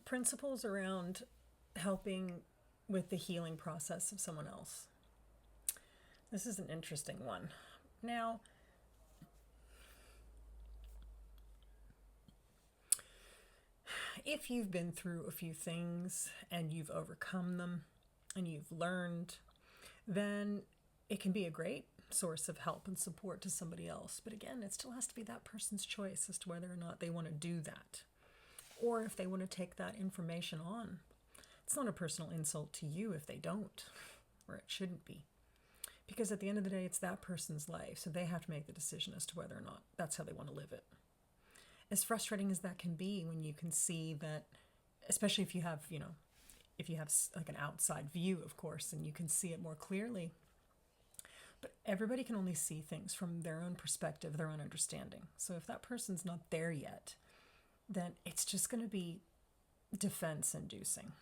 principles around helping with the healing process of someone else. This is an interesting one. Now, if you've been through a few things and you've overcome them and you've learned, then it can be a great source of help and support to somebody else. But again, it still has to be that person's choice as to whether or not they want to do that, or if they want to take that information on. It's not a personal insult to you if they don't, or it shouldn't be. Because at the end of the day, it's that person's life, so they have to make the decision as to whether or not that's how they want to live it. As frustrating as that can be when you can see that, especially if you have, if you have like an outside view, of course, and you can see it more clearly. But everybody can only see things from their own perspective, their own understanding. So if that person's not there yet, then it's just going to be defense inducing.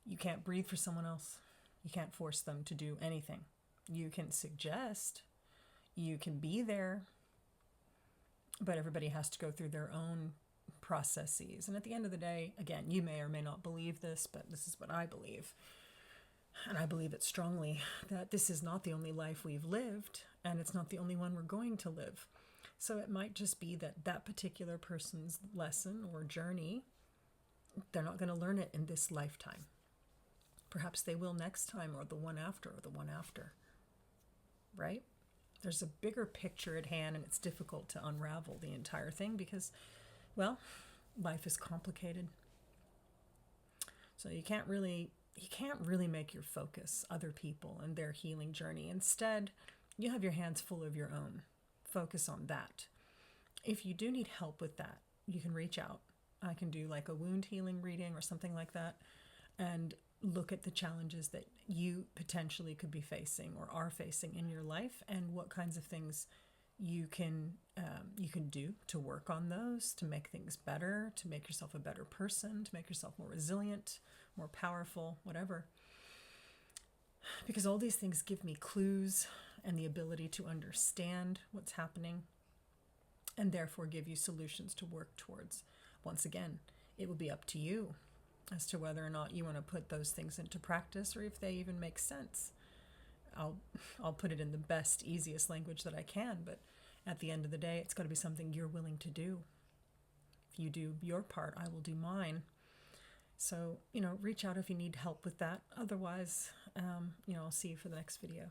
You can't breathe for someone else. You can't force them to do anything. You can suggest, you can be there, but everybody has to go through their own processes. And at the end of the day, again, you may or may not believe this, but this is what I believe. And I believe it strongly, that this is not the only life we've lived, and it's not the only one we're going to live. So it might just be that that particular person's lesson or journey, they're not going to learn it in this lifetime. Perhaps they will next time, or the one after, right? There's a bigger picture at hand, and it's difficult to unravel the entire thing because, well, life is complicated. So you can't really make your focus other people and their healing journey. Instead, you have your hands full of your own. Focus on that. If you do need help with that, you can reach out. I can do like a wound healing reading or something like that, and look at the challenges that you potentially could be facing or are facing in your life, and what kinds of things you can do to work on those, to make things better, to make yourself a better person, to make yourself more resilient, more powerful, whatever. Because all these things give me clues and the ability to understand what's happening, and therefore give you solutions to work towards. Once again, it will be up to you as to whether or not you want to put those things into practice, or if they even make sense. I'll put it in the best, easiest language that I can, but at the end of the day, it's got to be something you're willing to do. If you do your part, I will do mine. So, reach out if you need help with that. Otherwise, I'll see you for the next video.